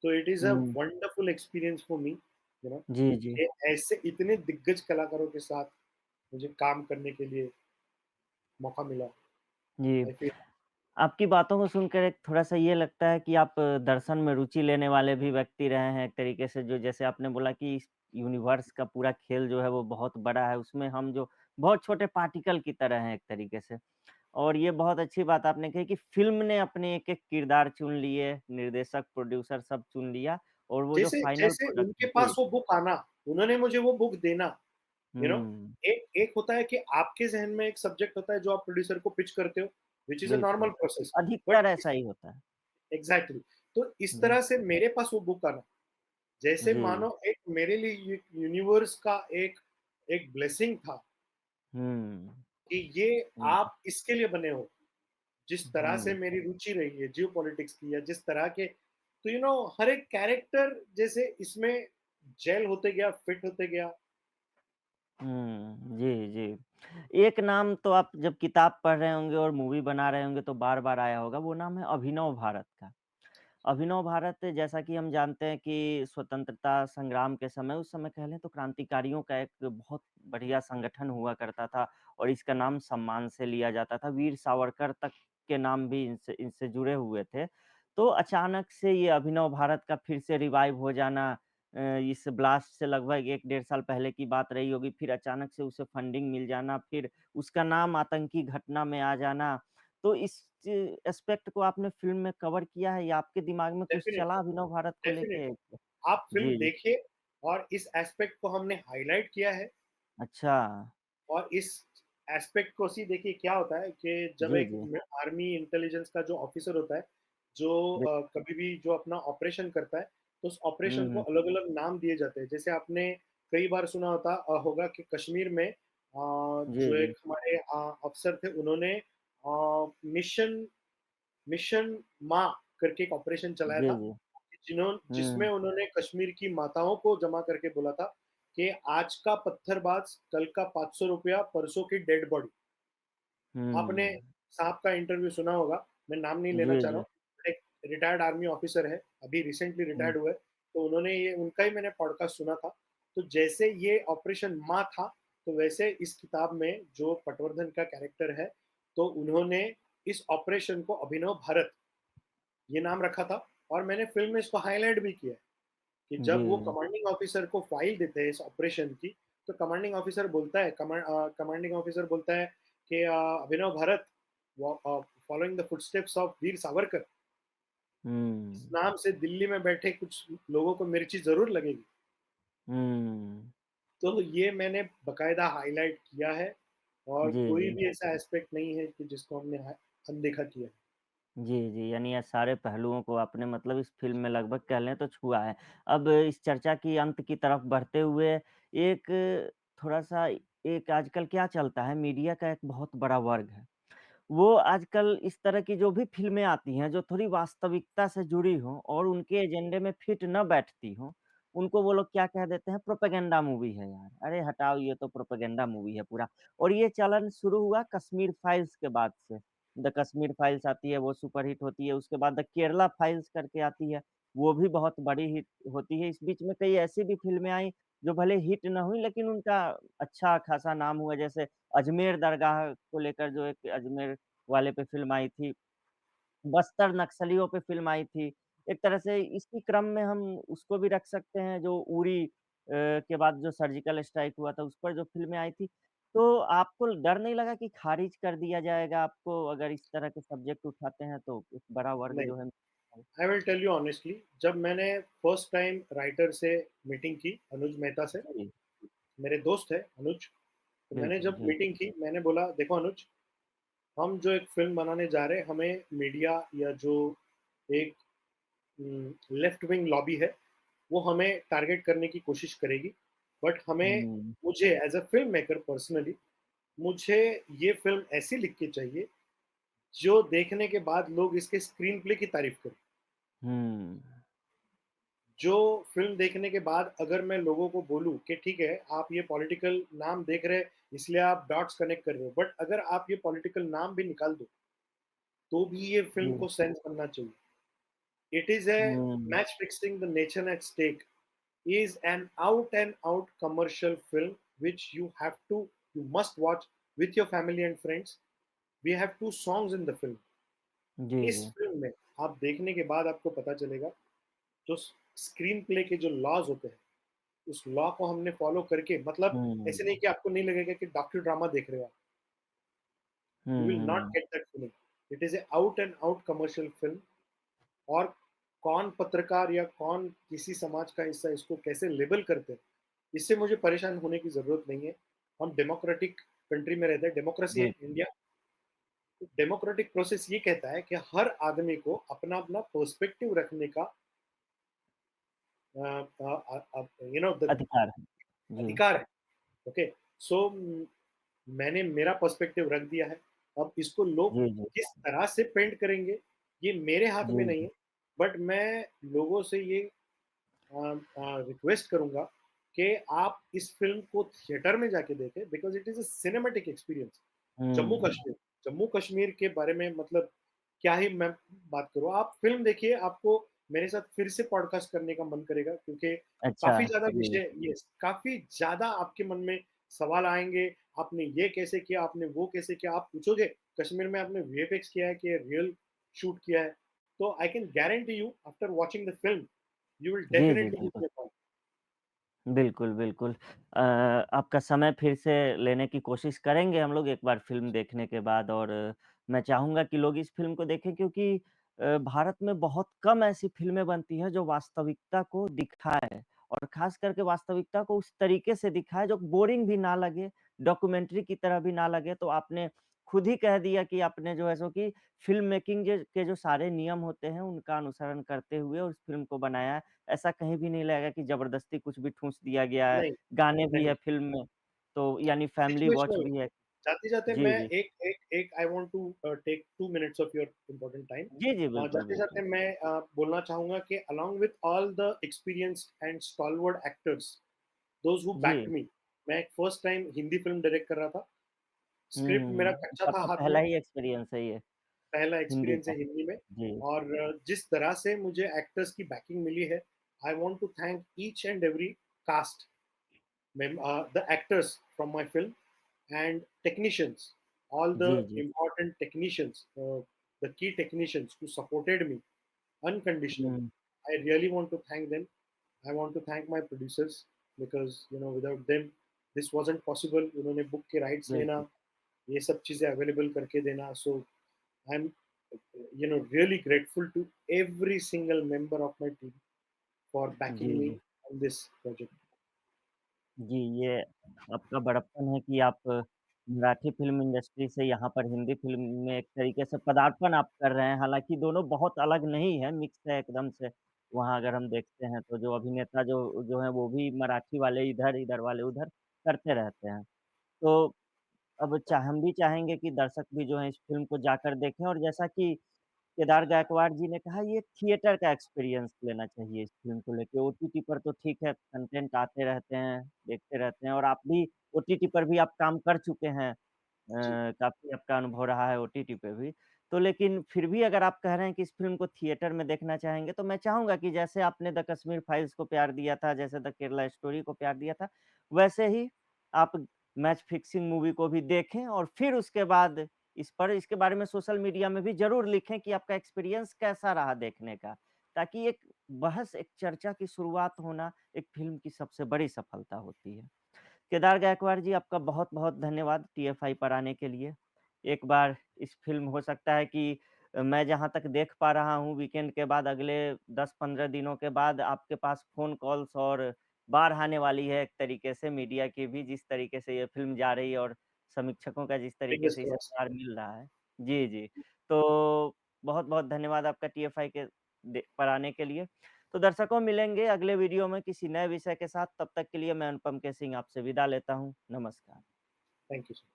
तो it is a hmm, wonderful experience for me, you know जी, जी, कि ऐसे इतने दिग्गज कलाकारों के साथ मुझे काम करने के लिए मौका मिला। जी। आई फील आपकी बातों को सुनकर एक थोड़ा-सा ये लगता है कि आप दर्शन में रुचि लेने वाले भी व्यक्ति रहे हैं एक तरीके से जो जैसे आपने बोला कि इस यूनिवर्स का पूरा खेल जो है वो बहुत बड़ा है, उसमें हम जो बहुत छोटे पार्टिकल की तरह हैं एक तरीके से। और ये बहुत अच्छी बात आपने कही कि फ़िल्म ने अपने एक-एक किरदार चुन लिए, निर्देशक, प्रोड्यूसर सब चुन लिया और वो जो जैसे फाइनल जैसे प्रोडक्ट उनके जी। पास वो बुक आना, उन्होंने मुझे वो बुक देना, यू नो हुँ, एक एक होता है कि आपके ज़हन में एक सब्जेक्ट होता है जो आप प्रोड्यूसर को पिच करते हो, व्हिच इज़ अ बिल्कुल। नॉर्मल प्रोसेस बट अधिकतर ऐसा ही होता है। एग्ज़ैक्टली तो इस हुँ, तरह से मेरे पास वो बुक आना, जैसे जी। मानो एक मेरे लिए ये यूनिवर्स का एक एक ब्लेसिंग था हुँ, कि ये हुँ, आप इसके लिए बने हो। जिस तरह से हुँ, मेरी रुचि रही है जियोपॉलिटिक्स की या जिस तरह के तो हर एक कैरेक्टर जैसे इसमें जेल होते गया, फिट होते गया। जी, जी। एक नाम तो आप जब किताब पढ़ रहे होंगे और मूवी बना रहे होंगे तो बार-बार आया होगा, वो नाम है अभिनव भारत का। अभिनव भारत जैसा कि हम जानते हैं कि स्वतंत्रता संग्राम के समय उस समय कह लें तो क्रांतिकारियों का एक बहुत बढ़िया संगठन हुआ करता था और इसका नाम सम्मान से लिया जाता था। वीर सावरकर तक के नाम भी इनसे इनसे जुड़े हुए थे। तो अचानक से ये अभिनव भारत का फिर से रिवाइव हो जाना इस ब्लास्ट से लगभग 1 डेढ़ साल पहले की बात रही होगी। फिर अचानक से उसे फंडिंग मिल जाना, फिर उसका नाम आतंकी घटना में आ जाना। तो इस एस्पेक्ट को आपने फ़िल्म में कवर किया है या आपके दिमाग में कुछ चला डेफ़िनेटली, अभिनव भारत को लेके? डेफ़िनेटली। आप फ़िल्म जी, जी। देखिए और इस एस्पेक्ट को हमने हाइलाइट किया है। अच्छा। और इस एस्पेक्ट को सी देखिए क्या होता है कि जब जी, एक जी। आर्मी इंटेलिजेंस का जो ऑफिसर होता है, जो बि कभी भी जो अपना ऑपरेशन करता है, तो उस हुँ, ऑपरेशन को हुँ। अलग-अलग नाम दिए जाते हैं। जैसे आपने कई बार सुना होगा कि कश्मीर में जी, जो जी। एक हमारे अफ़सर थे उन्होंने मिशन मिशन माँ करके एक ऑपरेशन चलाया जी, था, जी। जिसमें हुँ, उन्होंने कश्मीर की माताओं को जमा करके बोला था कि आज का पत्थरबाज़, कल का ₹500, परसों की डेड बॉडी। आपने हुँ। साहब का इंटरव्यू सुना होगा, मैं नाम नहीं लेना जी, चाह रहा जी। हूँ। एक रिटायर्ड आर्मी ऑफिसर है, अभी रिसेंटली हुँ, रिटायर्ड हुए, तो उन्होंने ये उनका ही मैंने पॉडकास्ट सुना था। तो जैसे ये ऑपरेशन माँ था, तो वैसे इस किताब में जो पटवर्धन का कैरेक्टर है, तो उन्होंने इस ऑपरेशन को अभिनव भारत ये नाम रखा था और मैंने फ़िल्म में इसको हाइलाइट भी किया है कि जी। जब वो कमांडिंग ऑफिसर को फाइल देते हैं इस ऑपरेशन की, तो कमांडिंग ऑफिसर बोलता है कि Abhinav Bharat following the footsteps of Veer Savarkar, इस हुँ, नाम से दिल्ली में बैठे कुछ लोगों को मिर्ची ज़रूर लगेगी। हुँ। तो ये मैंने बाकायदा हाइलाइट किया है और जी, कोई जी। भी ऐसा एस्पेक्ट नहीं है कि जिसको हमने अनदेखा किया है। जी, जी, यानी ये सारे पहलुओं को आपने मतलब इस फ़िल्म में लगभग कह लें तो छुआ है। अब इस चर्चा की अंत की तरफ बढ़ते हुए एक थोड़ा-सा एक आजकल क्या चलता है मीडिया का एक बहुत बड़ा वर्ग है। वो आजकल इस तरह की जो भी फ़िल्में आती हैं, जो थोड़ी वास्तविकता से जुड़ी हों और उनके एजेंडे में फिट ना बैठती हों, उनको वो लोग क्या कह देते हैं प्रोपेगेंडा मूवी है यार। अरे हटाओ ये तो प्रोपेगेंडा मूवी है पूरा। और ये चलन शुरू हुआ कश्मीर फाइल्स के बाद से। द कश्मीर फाइल्स आती है, वो सुपरहिट होती है, उसके बाद द केरला फाइल्स करके आती है, वो भी बहुत बड़ी हिट होती है। इस बीच में कई ऐसी भी फ़िल्में आई, जो भले हिट ना हुई लेकिन उनका अच्छा खासा नाम हुआ, जैसे अजमेर दरगाह को लेकर जो एक अजमेर वाले पे फ़िल्म आई थी, बस्तर नक्सलियों पे फ़िल्म आई थी। एक तरह से इसी क्रम में हम उसको भी रख सकते हैं जो उरी के बाद जो सर्जिकल स्ट्राइक हुआ था, उस पर जो फ़िल्में आई थी। तो आपको डर नहीं लगा कि ख़ारिज कर दिया जाएगा आपको अगर इस तरह के सब्जेक्ट उठाते हैं तो एक बड़ा वर्ग नहीं, जो है I will tell you honestly, जब मैंने फर्स्ट टाइम राइटर से मीटिंग की, अनुज मेहता से, जी, मेरे दोस्त है अनुज, तो मैंने बिल्कुल, जब जी। मीटिंग की, मैंने बोला देखो अनुज, हम जो एक फ़िल्म बनाने जा रहे हैं, हमें मीडिया या जो एक लेफ्ट विंग लॉबी है, वो हमें टारगेट करने की कोशिश करेगी। बट हुँ, मुझे as a film maker personally, मुझे ये फ़िल्म ऐसी लिख के चाहिए, जो देखने के बाद लोग इसके स्क्रीन प्ले की तारीफ़ करें। हुँ, जो फ़िल्म देखने के बाद अगर मैं लोगों को बोलूँ कि ठीक है, आप ये पॉलिटिकल नाम देख रहे हैं, इसलिए आप डॉट्स कनेक्ट कर रहे हो, बट अगर आप ये पॉलिटिकल नाम भी निकाल दो, तो भी ये फ़िल्म जी, को सेंस बनना चाहिए। It is a hmm, match fixing the nation at stake is an out and out commercial film which you must watch with your family and friends. We have two songs in the film. जी, इस जी। फ़िल्म में आप देखने के बाद आपको पता चलेगा, जो स्क्रीन प्ले के जो लॉज़ होते हैं, उस लॉ को हमने फ़ॉलो करके मतलब हुँ, ऐसे नहीं कि आपको नहीं लगेगा कि डॉक्यू ड्रामा देख रहे हो आप। You hmm, will not hmm, get that feeling. It is a out and out commercial film और कौन पत्रकार या कौन किसी समाज का हिस्सा इसको कैसे लेबल करते हैं, इससे मुझे परेशान होने की ज़रूरत नहीं है। हम डेमोक्रेटिक कंट्री में रहते हैं, डेमोक्रेसी है बिल्कुल, इंडिया। तो डेमोक्रेटिक प्रोसेस ये कहता है कि हर आदमी को अपना-अपना पर्सपेक्टिव रखने का अ द अधिकार है। जी, अधिकार है। ओके, सो मैंने मेरा पर्सपेक्टिव रख दिया है। अब इसको लोग जी, जी, किस तरह से पेंट करेंगे, ये मेरे हाथ जी, में नहीं जी। है। बट मैं लोगों से ये रिक्वेस्ट करूँगा कि आप इस फ़िल्म को थिएटर में जाके देखें because it is a cinematic experience. Jammu हुँ, कश्मीर जम्मू कश्मीर के बारे में मतलब क्या ही मैं बात करूँ। आप फ़िल्म देखिए, आपको मेरे साथ फिर से पॉडकास्ट करने का मन करेगा क्योंकि अच्छा, काफ़ी ज़्यादा जी, विषय यस, काफ़ी ज़्यादा आपके मन में सवाल आएँगे, आपने ये कैसे किया, आपने वो कैसे किया, आप पूछोगे कश्मीर में आपने वीएफएक्स किया है कि रियल शूट किया है? तो I can guarantee you after watching the film, you will जी, जी, definitely give बिल्कुल। me a call. बिल्कुल, बिल्कुल। आपका समय फिर से लेने की कोशिश करेंगे हम लोग एक बार फ़िल्म देखने के बाद और मैं चाहूँगा कि लोग इस फ़िल्म को देखें क्योंकि भारत में बहुत कम ऐसी फ़िल्में बनती हैं जो वास्तविकता को दिखाए और ख़ास करके वास्तविकता को उस तरीके से दिखाए जो बोरिंग भी ना लगे, डॉक्यूमेंट्री की तरह भी ना लगे। तो आपने खुद ही कह दिया कि आपने जो है सो कि फ़िल्म मेकिंग के जो सारे नियम होते हैं उनका अनुसरण करते हुए उस फ़िल्म को बनाया है। ऐसा कहीं भी नहीं लगेगा कि ज़बरदस्ती कुछ भी ठूँस दिया गया है, नहीं, गाने भी है नहीं, फ़िल्म में, तो यानी फैमिली वॉच सिचुएशनल भी है। जाते-जाते जी, मैं जी। एक एक एक I want to take 2 minutes of your important time. जी, जी, बिल्कुल, बिल्कुल। जाते-जाते मैं बोलना चाहूँगा कि along with all the experienced and stalwart actors, those who जी। बैक्ड मी, मैं एक first time Hindi film direct कर रहा था। हुँ, स्क्रिप्ट हुँ, मेरा हुँ। कच्चा था आपका हाथ पहला में, ही एक्सपीरियंस है ये पहला हिंदी एक्सपीरियंस का। है हिंदी में जी, और जिस तरह से मुझे एक्टर्स की बैकिंग मिली है, I want to thank each and every cast the actors from my film and technicians, all the जी, जी। important technicians, the key technicians who supported me unconditionally. हुँ, I really want to thank them. I want to thank my producers because without them this wasn't possible. उन्होंने book के rights लेना, बिल्कुल। ये सब चीजें available करके देना. So I'm really grateful to every single member of my team for ji, backing me ji. on this project. जी, ये आपका बड़प्पन है कि आप मराठी फ़िल्म इंडस्ट्री से यहाँ पर हिंदी फ़िल्म में एक तरीके से पदार्पण आप कर रहे हैं, हालाँकि दोनों बहुत अलग नहीं है, मिक्स है एकदम से। वहाँ अगर हम देखते हैं तो जो अभिनेता जो जो हैं वो भी मराठी वाले इधर, इधर वाले उधर करते रहते हैं। तो अब हम भी चाहेंगे कि दर्शक भी जो हैं इस फ़िल्म को जाकर देखें और जैसा कि केदार गायकवाड़ जी ने कहा ये थिएटर का एक्सपीरियंस लेना चाहिए इस फ़िल्म को लेके। ओटीटी पर तो ठीक है कंटेंट आते रहते हैं, देखते रहते हैं और आप भी ओटीटी पर भी आप काम कर चुके हैं। जी, काफ़ी आपका अनुभव रहा है ओटीटी पे भी। तो लेकिन फिर भी अगर आप कह रहे हैं कि इस फ़िल्म को थिएटर में देखना चाहेंगे, तो मैं चाहूँगा कि जैसे आपने द कश्मीर फाइल्स को प्यार दिया था, जैसे द केरला स्टोरी को प्यार दिया था, वैसे ही आप मैच फिक्सिंग मूवी को भी देखें और फिर उसके बाद इसके बारे में सोशल मीडिया में भी ज़रूर लिखें कि आपका एक्सपीरियंस कैसा रहा देखने का। ताकि एक बहस, एक चर्चा की शुरुआत होना एक फ़िल्म की सबसे बड़ी सफलता होती है। केदार गायकवाड़ जी आपका बहुत-बहुत धन्यवाद टीएफआई पर आने के लिए। एक बार इस फ़िल्म हो सकता है कि मैं जहाँ तक देख पा रहा हूँ वीकेंड के बाद अगले 10-15 दिनों के बाद आपके पास फ़ोन कॉल्स और बाढ़ आने वाली है एक तरीके से मीडिया की भी जिस तरीके से ये फ़िल्म जा रही है और समीक्षकों का जिस तरीके फिंगर्स से इसे क्रॉस्ड। प्यार मिल रहा है। जी, जी। तो बहुत-बहुत धन्यवाद आपका टीएफआई के पर आने के लिए। तो दर्शकों मिलेंगे अगले वीडियो में किसी नए विषय के साथ, तब तक के लिए मैं अनुपम के सिंह आपसे विदा लेता हूँ। नमस्कार। Thank you so